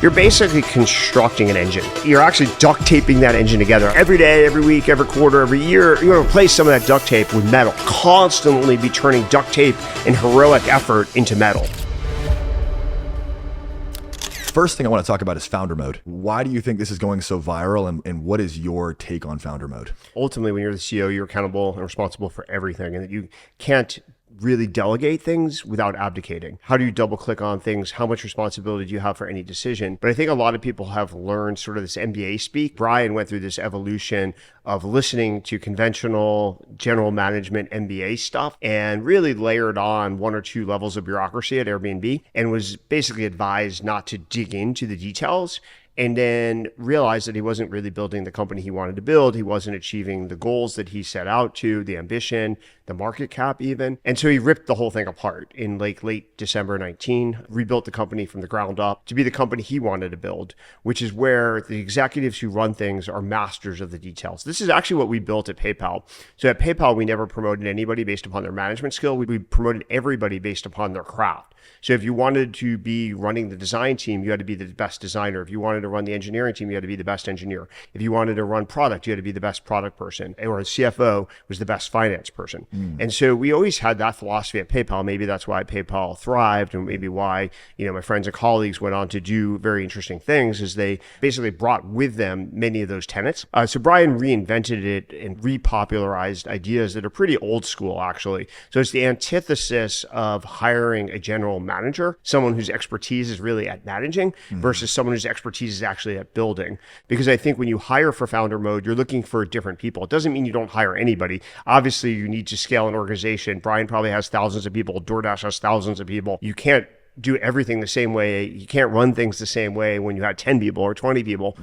You're basically constructing an engine. You're actually duct taping that engine together. Every day, every week, every quarter, every year, you're going to replace some of that duct tape with metal. Constantly be turning duct tape and heroic effort into metal. First thing I want to talk about is founder mode. Why do you think this is going so viral, and what is your take on founder mode? Ultimately, when you're the CEO, you're accountable and responsible for everything, and that you can't really delegate things without abdicating. How do you double click on things? How much responsibility do you have for any decision? But I think a lot of people have learned sort of this MBA speak. Brian went through this evolution of listening to conventional general management MBA stuff and really layered on one or two levels of bureaucracy at Airbnb and was basically advised not to dig into the details, and then realized that he wasn't really building the company he wanted to build. He wasn't achieving the goals that he set out to, the ambition, the market cap even. And so he ripped the whole thing apart in late December 19, rebuilt the company from the ground up to be the company he wanted to build, which is where the executives who run things are masters of the details. This is actually what we built at PayPal. So at PayPal, we never promoted anybody based upon their management skill. We promoted everybody based upon their craft. So if you wanted to be running the design team, you had to be the best designer. If you wanted to run the engineering team, you had to be the best engineer. If you wanted to run product, you had to be the best product person, or a CFO was the best finance person. And so we always had that philosophy at PayPal. Maybe that's why PayPal thrived, and maybe why, my friends and colleagues went on to do very interesting things, is they basically brought with them many of those tenets. So Brian reinvented it and repopularized ideas that are pretty old school, actually. So it's the antithesis of hiring a general manager, someone whose expertise is really at managing, versus someone whose expertise is actually at building. Because I think when you hire for founder mode, you're looking for different people. It doesn't mean you don't hire anybody. Obviously, you need to scale an organization. Brian probably has thousands of people. DoorDash has thousands of people. You can't do everything the same way. You can't run things the same way when you had 10 people or 20 people.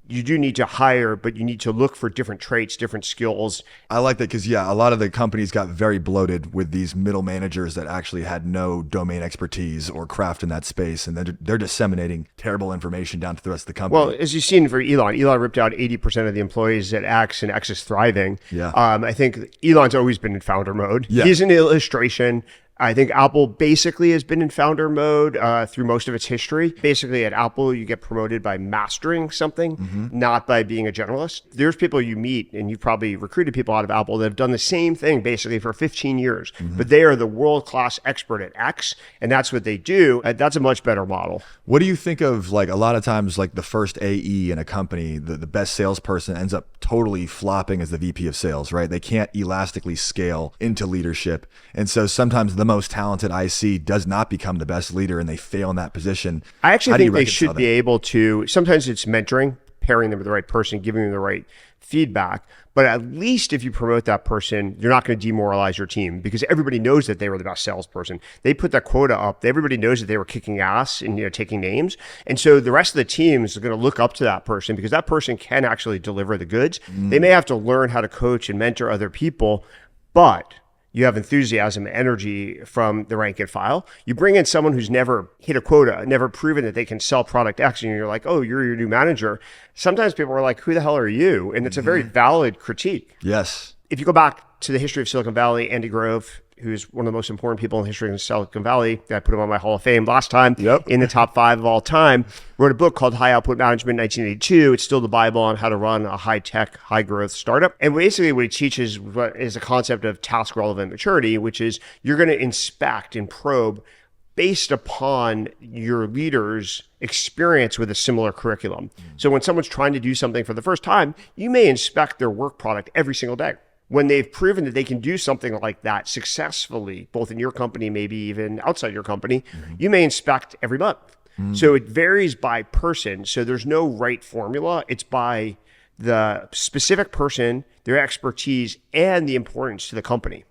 You do need to hire, but you need to look for different traits, different skills. I like that because, a lot of the companies got very bloated with these middle managers that actually had no domain expertise or craft in that space. And they're disseminating terrible information down to the rest of the company. Well, as you've seen for Elon ripped out 80% of the employees at X, and X is thriving. I think Elon's always been in founder mode. He's an illustration. I think Apple basically has been in founder mode through most of its history. Basically at Apple, you get promoted by mastering something, not by being a generalist. There's people you meet, and you've probably recruited people out of Apple that have done the same thing basically for 15 years, but they are the world-class expert at X, and that's what they do. That's a much better model. What do you think of, like, a lot of times, like the first AE in a company, the best salesperson ends up totally flopping as the VP of sales, right? They can't elastically scale into leadership. And so sometimes the most talented IC does not become the best leader, and they fail in that position. I actually think they should be able to, sometimes it's mentoring, pairing them with the right person, giving them the right feedback. But at least if you promote that person, you're not going to demoralize your team, because everybody knows that they were the best salesperson. They put that quota up. Everybody knows that they were kicking ass and taking names. And so the rest of the team is going to look up to that person, because that person can actually deliver the goods. They may have to learn how to coach and mentor other people, but you have enthusiasm, energy from the rank and file. You bring in someone who's never hit a quota, never proven that they can sell product X, and you're like, oh, you're your new manager. Sometimes people are like, who the hell are you? And it's a very valid critique. Yes. If you go back to the history of Silicon Valley, Andy Grove, who's one of the most important people in the history of Silicon Valley, I put him on my Hall of Fame last time, in the top 5 of all time, wrote a book called High Output Management in 1982. It's still the Bible on how to run a high-tech, high-growth startup. And basically what he teaches is a concept of task-relevant maturity, which is you're going to inspect and probe based upon your leader's experience with a similar curriculum. So when someone's trying to do something for the first time, you may inspect their work product every single day. When they've proven that they can do something like that successfully, both in your company, maybe even outside your company, you may inspect every month. So it varies by person. So there's no right formula. It's by the specific person, their expertise, and the importance to the company.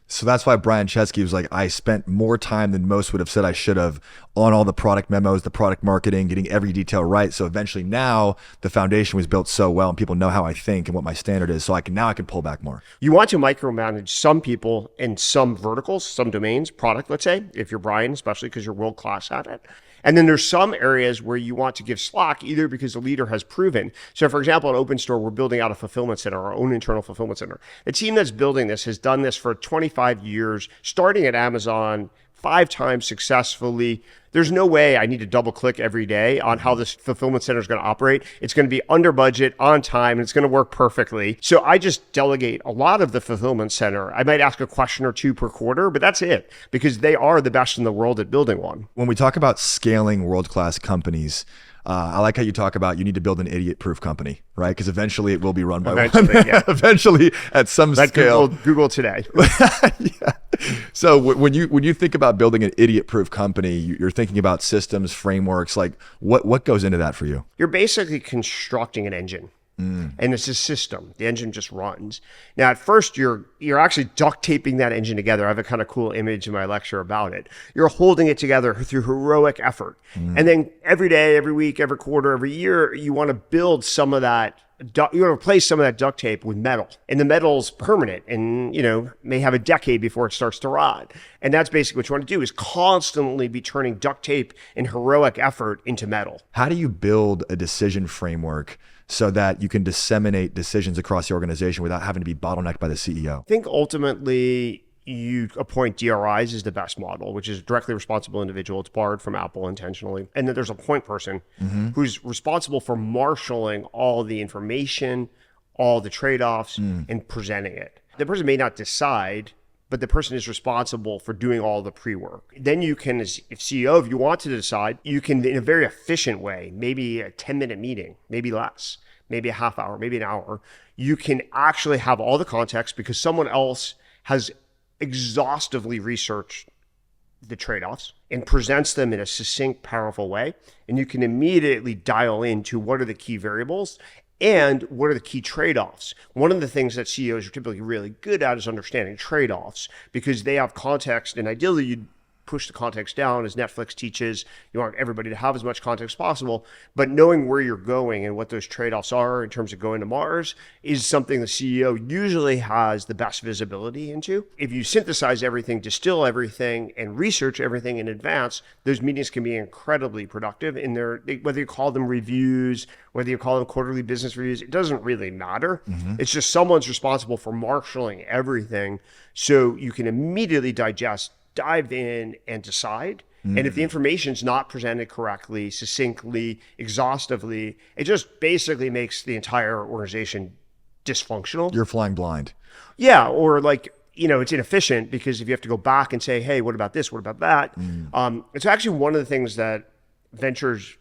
So that's why Brian Chesky was like, I spent more time than most would have said I should have on all the product memos, the product marketing, getting every detail right. So eventually now the foundation was built so well and people know how I think and what my standard is. So I can pull back more. You want to micromanage some people in some verticals, some domains, product, let's say, if you're Brian, especially because you're world-class at it. And then there's some areas where you want to give slack, either because the leader has proven. So for example, at Open Store, we're building out a fulfillment center, our own internal fulfillment center. The team that's building this has done this for 25 years, starting at Amazon, 5 times successfully. There's no way I need to double click every day on how this fulfillment center is going to operate. It's going to be under budget, on time, and it's going to work perfectly. So I just delegate a lot of the fulfillment center. I might ask a question or two per quarter, but that's it, because they are the best in the world at building one. When we talk about scaling world-class companies, I like how you talk about you need to build an idiot-proof company, right? Because eventually it will be run by one. Yeah. Eventually, at some scale. Google today. Yeah. So when you think about building an idiot-proof company, you're thinking about systems, frameworks. Like what goes into that for you? You're basically constructing an engine. And it's a system. The engine just runs. Now, at first, you're actually duct taping that engine together. I have a kind of cool image in my lecture about it. You're holding it together through heroic effort. And then every day, every week, every quarter, every year, you want to build some of that. You want to replace some of that duct tape with metal. And the metal's permanent and, may have a decade before it starts to rot. And that's basically what you want to do, is constantly be turning duct tape and heroic effort into metal. How do you build a decision framework so that you can disseminate decisions across the organization without having to be bottlenecked by the CEO? I think ultimately you appoint DRIs as the best model, which is directly responsible individual. It's borrowed from Apple intentionally. And then there's a point person who's responsible for marshaling all the information, all the trade-offs, and presenting it. The person may not decide, but the person is responsible for doing all the pre-work. Then you can, as CEO, if you want to decide, you can, in a very efficient way, maybe a 10-minute meeting, maybe less, maybe a half hour, maybe an hour, you can actually have all the context because someone else has exhaustively researched the trade-offs and presents them in a succinct, powerful way. And you can immediately dial into what are the key variables and what are the key trade-offs. One of the things that CEOs are typically really good at is understanding trade-offs, because they have context, and ideally you'd push the context down. As Netflix teaches, you want everybody to have as much context as possible, but knowing where you're going and what those trade-offs are in terms of going to Mars is something the CEO usually has the best visibility into. If you synthesize everything, distill everything, and research everything in advance, those meetings can be incredibly productive. And whether you call them reviews, whether you call them quarterly business reviews, it doesn't really matter. It's just someone's responsible for marshaling everything so you can immediately digest, dive in, and decide. And if the information's not presented correctly, succinctly, exhaustively, it just basically makes the entire organization dysfunctional. You're flying blind. Yeah, or it's inefficient because if you have to go back and say, hey, what about this? What about that? It's actually one of the things that ventures,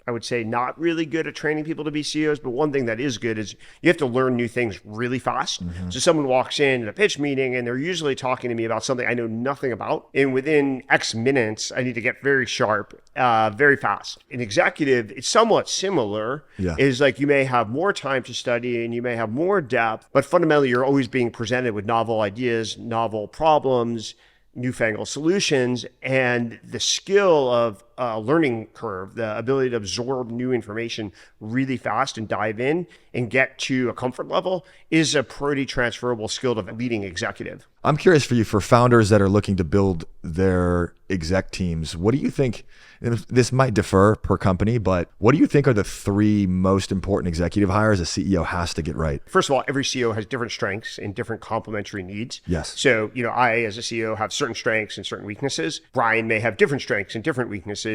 I would say, not really good at training people to be CEOs, but one thing that is good is you have to learn new things really fast. So someone walks in a pitch meeting and they're usually talking to me about something I know nothing about. And within X minutes, I need to get very sharp, very fast. An executive, it's somewhat similar. Is like you may have more time to study and you may have more depth, but fundamentally you're always being presented with novel ideas, novel problems, newfangled solutions, and the skill of learning curve, the ability to absorb new information really fast and dive in and get to a comfort level is a pretty transferable skill to a leading executive. I'm curious for you, for founders that are looking to build their exec teams, what do you think, this might differ per company, but what do you think are the 3 most important executive hires a CEO has to get right? First of all, every CEO has different strengths and different complementary needs. Yes. So, I, as a CEO, have certain strengths and certain weaknesses. Brian may have different strengths and different weaknesses.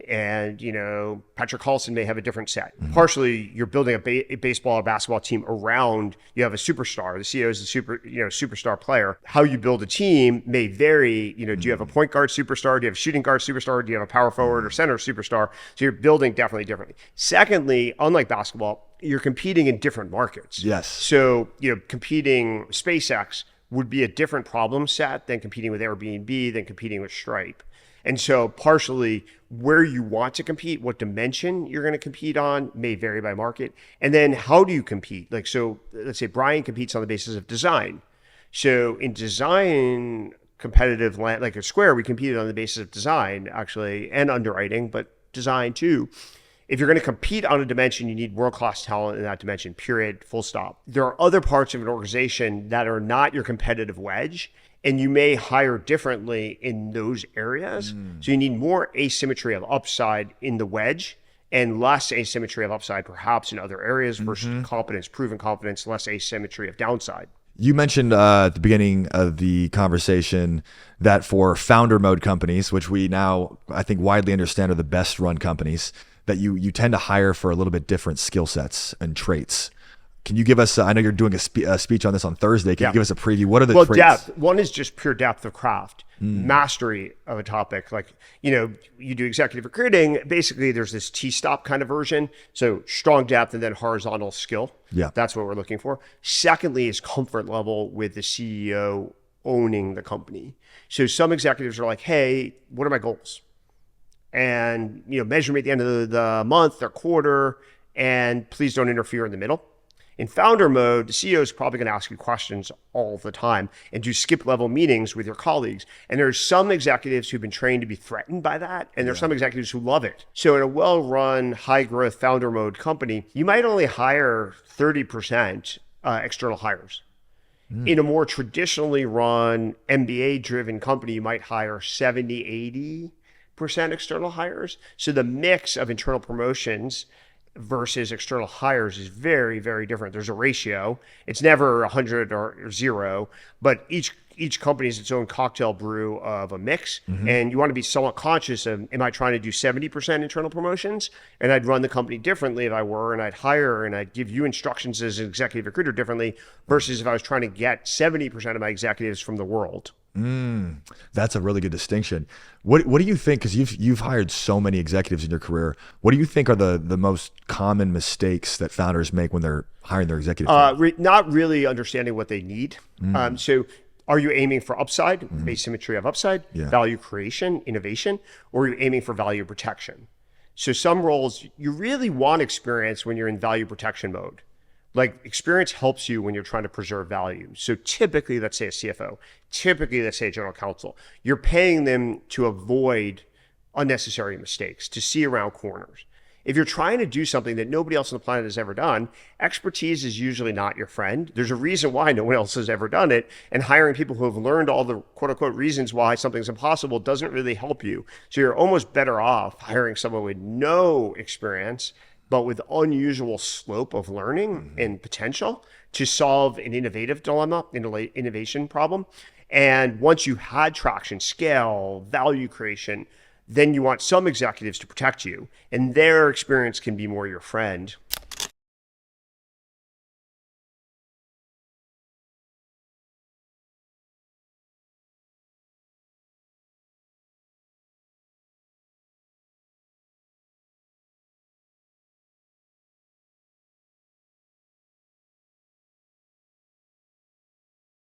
And, Patrick Carlson may have a different set. Partially, you're building a baseball or basketball team around, you have a superstar. The CEO is a superstar player. How you build a team may vary. Do you have a point guard superstar? Do you have a shooting guard superstar? Do you have a power forward or center superstar? So you're building definitely differently. Secondly, unlike basketball, you're competing in different markets. Yes. So, competing SpaceX would be a different problem set than competing with Airbnb, than competing with Stripe. And so partially where you want to compete, what dimension you're going to compete on may vary by market. And then how do you compete? So let's say Brian competes on the basis of design. So in design competitive land, like at Square, we competed on the basis of design actually, and underwriting, but design too. If you're going to compete on a dimension, you need world-class talent in that dimension, period, full stop. There are other parts of an organization that are not your competitive wedge, and you may hire differently in those areas. So you need more asymmetry of upside in the wedge and less asymmetry of upside perhaps in other areas versus competence, proven competence, less asymmetry of downside. You mentioned at the beginning of the conversation that for founder mode companies, which we now I think widely understand are the best run companies, that you tend to hire for a little bit different skill sets and traits. Can you give us, I know you're doing a speech on this on Thursday. Can you give us a preview? What are the traits? Depth. One is just pure depth of craft, mastery of a topic. Like, you do executive recruiting, basically there's this T-stop kind of version. So strong depth and then horizontal skill. Yeah. That's what we're looking for. Secondly is comfort level with the CEO owning the company. So some executives are like, hey, what are my goals? And, measure me at the end of the month or quarter, and please don't interfere in the middle. In founder mode, the CEO is probably going to ask you questions all the time and do skip level meetings with your colleagues. And there's some executives who've been trained to be threatened by that. And there's some executives who love it. So in a well-run, high-growth founder mode company, you might only hire 30% external hires. In a more traditionally run, MBA-driven company, you might hire 70, 80% external hires. So the mix of internal promotions versus external hires is very, very different. There's a ratio. It's never 100 or 0, but each company is its own cocktail brew of a mix. And you want to be somewhat conscious of, am I trying to do 70% internal promotions? And I'd run the company differently if I were, and I'd hire and I'd give you instructions as an executive recruiter differently versus if I was trying to get 70% of my executives from the world. That's a really good distinction. What do you think, because you've hired so many executives in your career, what do you think are the most common mistakes that founders make when they're hiring their executive team? Not really understanding what they need. So are you aiming for upside, asymmetry of upside, value creation, innovation, or are you aiming for value protection? So some roles, you really want experience when you're in value protection mode. Like, experience helps you when you're trying to preserve value. So typically, let's say a CFO, typically, let's say a general counsel, you're paying them to avoid unnecessary mistakes, to see around corners. If you're trying to do something that nobody else on the planet has ever done, expertise is usually not your friend. There's a reason why no one else has ever done it. And hiring people who have learned all the quote unquote reasons why something's impossible doesn't really help you. So you're almost better off hiring someone with no experience, but with unusual slope of learning and potential to solve an innovative dilemma, innovation problem. And once you had traction, scale, value creation, then you want some executives to protect you, and their experience can be more your friend